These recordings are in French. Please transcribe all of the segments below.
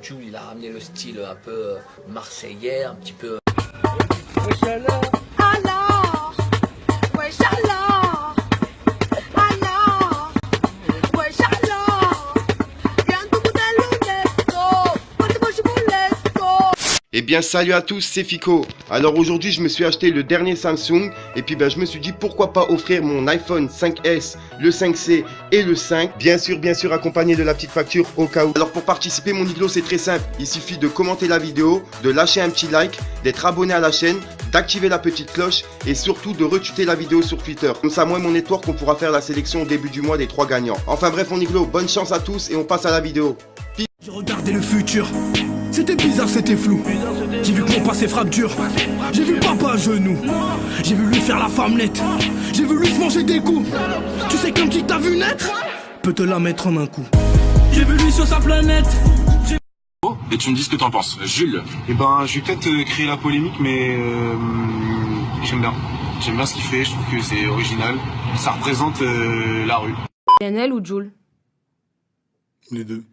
Jul, il a ramené le style un peu marseillais, un petit peu... Alors, wesh alors, wesh alors, viens tout Eh bien salut à tous, c'est Fico. Alors aujourd'hui je me suis acheté le dernier Samsung et puis je me suis dit pourquoi pas offrir mon iPhone 5S, le 5C et le 5. Bien sûr accompagné de la petite facture au cas où. Alors pour participer mon iglo c'est très simple, il suffit de commenter la vidéo, de lâcher un petit like, d'être abonné à la chaîne, d'activer la petite cloche et surtout de retweeter la vidéo sur Twitter. Comme ça moi et mon network on pourra faire la sélection au début du mois des 3 gagnants. Enfin bref mon iglo, bonne chance à tous et on passe à la vidéo. J'ai regardé le futur, c'était bizarre, c'était flou. J'ai vu que mon passé frappe dur. J'ai vu papa à genoux. J'ai vu lui faire la femmelette. J'ai vu lui se manger des coups. Tu sais comme qui t'a vu naître peut te la mettre en un coup. J'ai vu lui sur sa planète. Et tu me dis ce que t'en penses, Jules. Eh ben, je vais peut-être créer la polémique, mais j'aime bien. J'aime bien ce qu'il fait, je trouve que c'est original. Ça représente la rue. PNL ou Jul? Les deux.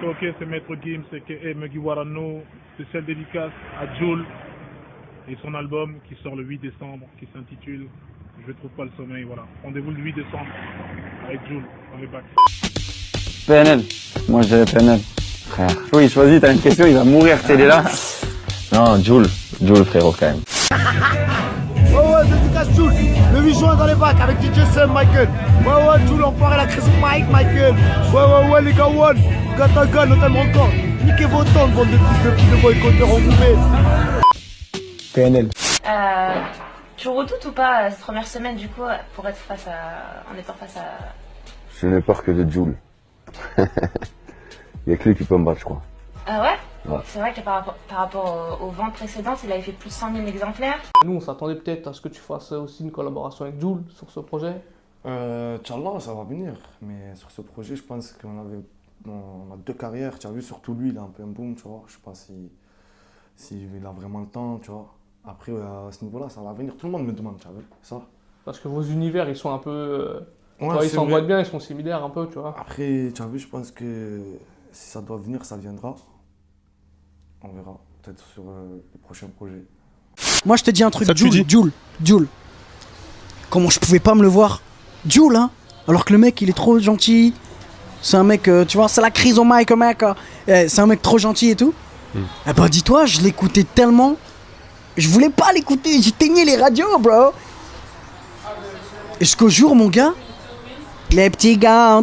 Ok, c'est Maître Gims, c'est Mugiwarano, spécial dédicace à Jul et son album qui sort le 8 décembre, qui s'intitule Je trouve pas le sommeil, voilà. Rendez-vous le 8 décembre avec Jul, dans les bacs. PNL, moi je dirais PNL, frère. Oui, choisis, t'as une question, il va mourir, t'es là. Non, Jul frérot quand même. Ouais, dédicace Jul, le 8 juin dans les bacs avec DJ Sam, Michael. Ouais, Jul, l'enfoiré, la crise Michael. Ouais, les gars, one. Gataga, notamment encore. Niquez vos temps, bande de fils de pute de boycotteurs enroulés. PNL. Tu redoutes ou pas cette première semaine du coup pour être en étant face à... Je n'ai peur que de Jul. Il y a que lui qui peut me battre, je crois. Ah ouais, C'est vrai que par rapport aux ventes précédentes, il avait fait plus de 100 000 exemplaires. Nous, on s'attendait peut-être à ce que tu fasses aussi une collaboration avec Jul sur ce projet. Inch'Allah, ça va venir. Mais sur ce projet, je pense qu'on a deux carrières. Tu as vu, surtout lui, il a un peu un boom, tu vois. Je sais pas s'il a vraiment le temps, tu vois. Après, à ce niveau-là, ça va venir. Tout le monde me demande, tu as vu, ça. Parce que vos univers, ils sont un peu... Ouais, ils s'emboîtent bien, ils sont similaires un peu, tu vois. Après, tu as vu, je pense que si ça doit venir, ça viendra. On verra, peut-être sur les prochains projets. Moi, je te dis un truc, Jul. Comment je pouvais pas me le voir Jul, hein. Alors que le mec, il est trop gentil. C'est un mec, tu vois, c'est la crise au mic, mec. C'est un mec trop gentil et tout. Eh ben, dis-toi, je l'écoutais tellement. Je voulais pas l'écouter, j'éteignais les radios, bro. Et jusqu'au jour, mon gars, les petits gars,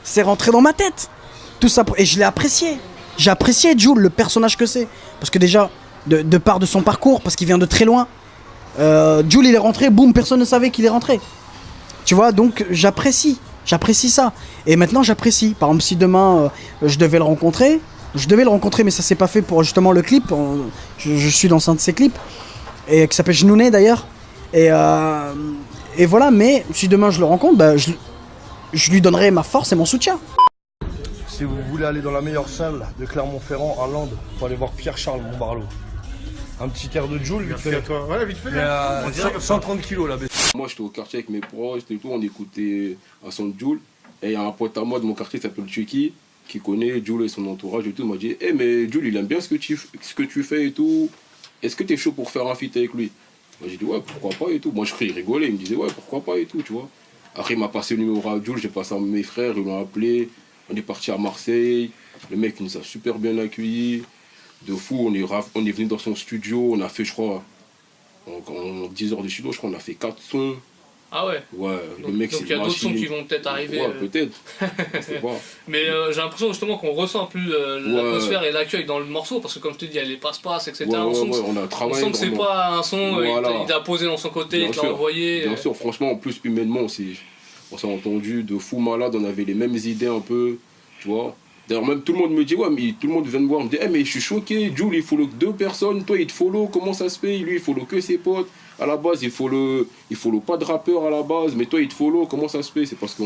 c'est rentré dans ma tête. Tout ça, et je l'ai apprécié. J'ai apprécié Jul, le personnage que c'est. Parce que déjà, de part de son parcours, parce qu'il vient de très loin, Jul, il est rentré, boum, personne ne savait qu'il est rentré. Tu vois, donc j'apprécie ça. Et maintenant, j'apprécie. Par exemple, si demain, je devais le rencontrer, mais ça s'est pas fait pour justement le clip. Je suis dans un de ses clips, et qui s'appelle Genouné d'ailleurs. Et voilà, mais si demain je le rencontre, je lui donnerai ma force et mon soutien. Si vous voulez aller dans la meilleure salle de Clermont-Ferrand, à Lande, faut aller voir Pierre-Charles Montbarlot. Un petit air de Jul, vite fait. Ouais, vite fait. Mais 130 kilos là. Moi j'étais au quartier avec mes proches, et tout, on écoutait un son de Jul. Et il y a un pote à moi de mon quartier qui s'appelle Chucky, qui connaît Jul et son entourage et tout. Il m'a dit, mais Jul il aime bien ce que tu fais et tout. Est-ce que tu es chaud pour faire un feat avec lui? Moi j'ai dit ouais, pourquoi pas et tout. Moi je rigolais, il me disait ouais, pourquoi pas et tout, tu vois. Après il m'a passé le numéro à Jul, j'ai passé à mes frères, ils l'ont appelé. On est parti à Marseille, le mec nous a super bien accueillis. De fou, on est venu dans son studio, on a fait, je crois, en 10 heures de studio, je crois, on a fait 4 sons. Ah ouais. Ouais, donc, le mec, c'est il y a d'autres sons qui vont peut-être arriver. Ouais, peut-être. Mais j'ai l'impression justement qu'on ressent plus l'atmosphère et l'accueil dans le morceau, parce que comme je te dis, il y a les passe-passe, etc. On sent que c'est pas un son, il a posé dans son côté, il l'a envoyé. Bien sûr, franchement, en plus, humainement, on s'est entendu de fou malade, on avait les mêmes idées un peu, tu vois. D'ailleurs, même tout le monde me dit, ouais, mais tout le monde vient me voir, me dit, mais je suis choqué, Jul, il follow que 2 personnes, toi, il te follow, comment ça se fait? Lui, il follow que ses potes. À la base, il follow pas de rappeur à la base, mais toi, il te follow, comment ça se fait? C'est parce que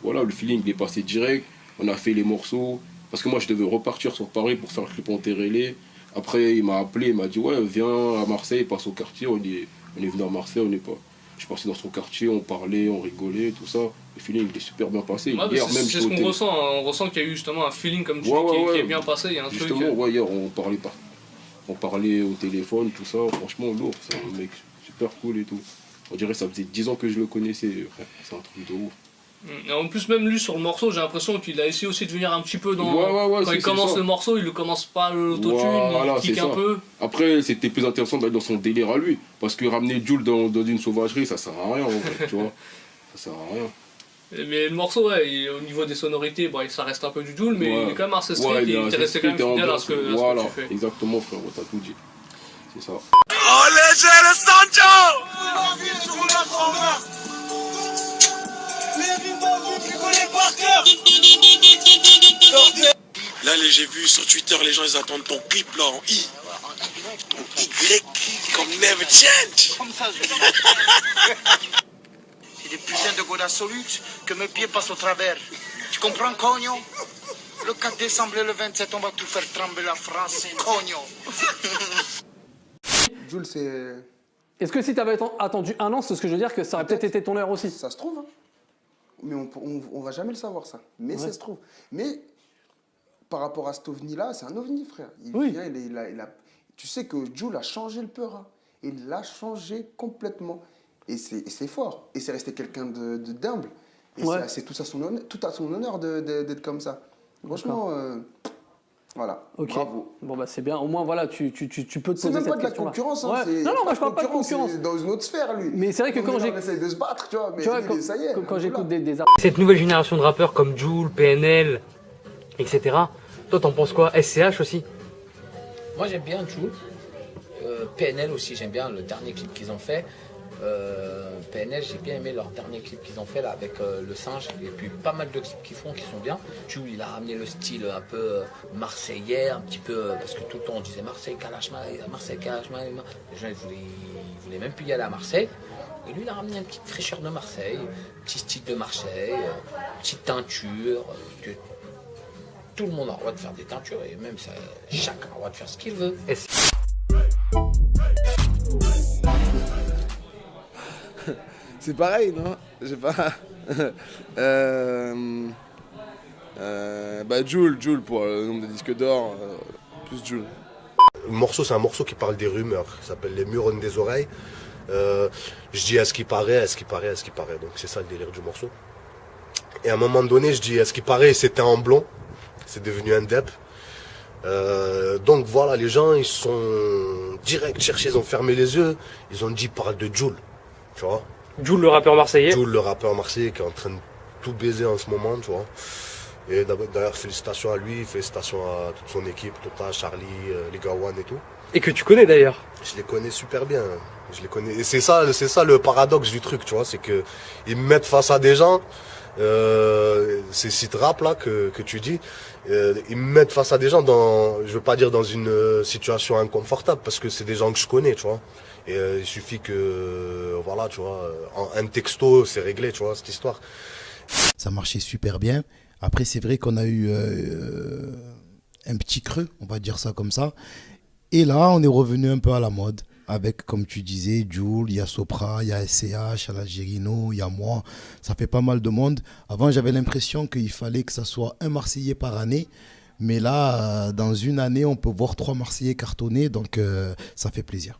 voilà, le feeling, il est passé direct, on a fait les morceaux. Parce que moi, je devais repartir sur Paris pour faire le clip en Terrelé. Après, il m'a appelé, il m'a dit, ouais, viens à Marseille, passe au quartier. On est venu à Marseille, je suis passé dans son quartier, on parlait, on rigolait, tout ça. Le feeling il est super bien passé. Ouais, hier même, c'est ce qu'on ressent, hein. On ressent qu'il y a eu justement un feeling comme tu dis qui est bien passé. Il y a un justement, truc. Ouais, hier on parlait au téléphone, tout ça. Franchement, lourd. C'est un mec super cool et tout. On dirait que ça faisait 10 ans que je le connaissais. C'est un truc de ouf. Et en plus, même lui sur le morceau, j'ai l'impression qu'il a essayé aussi de venir un petit peu dans. Quand il commence le morceau, il ne commence pas l'autotune, il kick un peu. Après, c'était plus intéressant d'aller dans son délire à lui. Parce que ramener Jules dans une sauvagerie, ça sert à rien en vrai, tu vois. Ça sert à rien. Mais le morceau, au niveau des sonorités, ça reste un peu du Jules, mais il est quand même assez street et il est resté quand même fidèle à ce que tu fais. Exactement, frérot, t'as tout dit. C'est ça. Oh, léger le Sancho! Là, j'ai vu sur Twitter, les gens ils attendent ton clip là en I. En Y, comme Never Change. Comme ça, je C'est des putains de godes absolutes que mes pieds passent au travers. Tu comprends, cogno? Le 4 décembre et le 27, on va tout faire trembler la France, cogno. Jules, c'est... Est-ce que si t'avais attendu un an, c'est ce que je veux dire, que ça aurait peut-être été ton heure aussi? Ça se trouve, hein. Mais on va jamais le savoir, ça. Mais ça se trouve. Mais par rapport à cet ovni-là, c'est un ovni, frère. Il vient, il a... Tu sais que Jules a changé le Peura. Il l'a changé complètement. Et c'est fort. Et c'est resté quelqu'un d'humble. Et c'est tout à son honneur d'être comme ça. Franchement, voilà. Okay. Bravo. Bon, bah c'est bien. Au moins, voilà, tu peux te poser cette question. C'est même pas de la concurrence. Hein, non, moi je parle pas de concurrence. C'est dans une autre sphère, lui. Mais c'est vrai que quand j'ai. On essaye de se battre, tu vois. Mais ça y est. Quand j'écoute des cette nouvelle génération de rappeurs comme Jules, PNL, etc. Toi, t'en penses quoi? SCH aussi? Moi, j'aime bien Jules. PNL aussi, j'aime bien le dernier clip qu'ils ont fait. PNL, j'ai bien aimé leur dernier clip qu'ils ont fait là avec le singe, et puis pas mal de clips qu'ils font qui sont bien. Jules, il a ramené le style un peu marseillais, un petit peu, parce que tout le temps on disait Marseille, Kalachma, Marseille, Kalachma. Les gens ils voulaient même plus y aller à Marseille. Et lui, il a ramené une petite fraîcheur de Marseille, un petit style de Marseille, petite teinture. Que tout le monde a le droit de faire des teintures et même ça, chacun a le droit de faire ce qu'il veut. C'est pareil, non? J'ai pas. Jules pour le nombre de disques d'or, plus Jules. Le morceau, c'est un morceau qui parle des rumeurs, qui s'appelle Les murs ont des oreilles. Je dis à ce qui paraît, à ce qui paraît, à ce qui paraît. Donc c'est ça le délire du morceau. Et à un moment donné, je dis à ce qui paraît, c'était en blond. C'est devenu un dep. Donc voilà, les gens, ils sont direct cherchés, ils ont fermé les yeux. Ils ont dit, parle de Jules, tu vois. Jules, le rappeur marseillais. Jules, le rappeur marseillais qui est en train de tout baiser en ce moment, tu vois. Et d'ailleurs, félicitations à lui, félicitations à toute son équipe, Tota, Charlie, les Gawan et tout. Et que tu connais d'ailleurs. Je les connais super bien. Je les connais. Et c'est ça le paradoxe du truc, tu vois. C'est que ils me mettent face à des gens, ces sites rap là que tu dis, ils me mettent face à des gens je veux pas dire dans une situation inconfortable, parce que c'est des gens que je connais, tu vois. Et il suffit que, voilà, tu vois, un texto, c'est réglé, tu vois, cette histoire. Ça marchait super bien. Après, c'est vrai qu'on a eu un petit creux, on va dire ça comme ça. Et là, on est revenu un peu à la mode. Avec, comme tu disais, Jules, il y a Sopra, il y a SCH, il y a l'Algérino, il y a moi. Ça fait pas mal de monde. Avant, j'avais l'impression qu'il fallait que ça soit un Marseillais par année. Mais là, dans une année, on peut voir 3 Marseillais cartonnés. Donc, ça fait plaisir.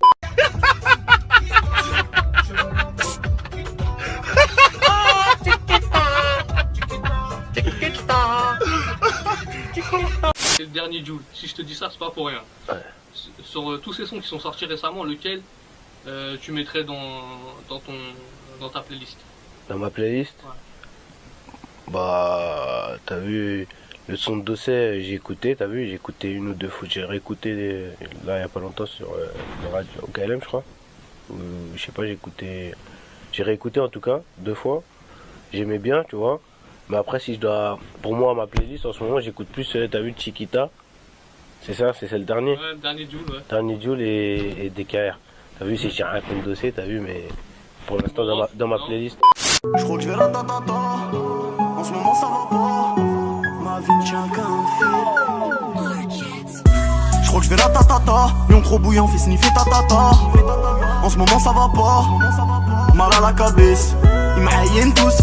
C'est le dernier Jules. Si je te dis ça, c'est pas pour rien. Ouais. Sur tous ces sons qui sont sortis récemment, lequel tu mettrais dans ta playlist? Dans ma playlist? Ouais. Bah, t'as vu le son de Dossé, j'ai écouté, t'as vu, j'ai écouté une ou deux fois, j'ai réécouté là il y a pas longtemps sur le radio au KLM, je crois. Je sais pas, j'ai réécouté en tout cas 2 fois. J'aimais bien, tu vois. Mais après, si je dois, pour moi, ma playlist en ce moment, j'écoute plus, t'as vu, Chiquita. C'est ça, c'est le dernier. Ouais, le dernier Jules, ouais. Dernier Jules et DKR. T'as vu, si j'ai rien comme dossier, t'as vu, mais pour l'instant, dans ma playlist. Je crois que je vais ratatata. En ce moment, ça va pas. Ma vie ne tient qu'un fil. Je crois que je vais ratatata. Lion trop bouillant, fait sniffer tatata. En ce moment, ça va pas. Mal à la cabesse. Ils m'haïennent tous.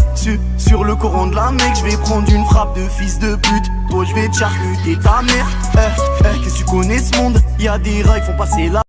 Sur le courant de la mec, je vais prendre une frappe de fils de pute. Toi je vais te charcuter ta mère. Qu'est-ce que tu connais ce monde? Y'a des rats, ils font passer là.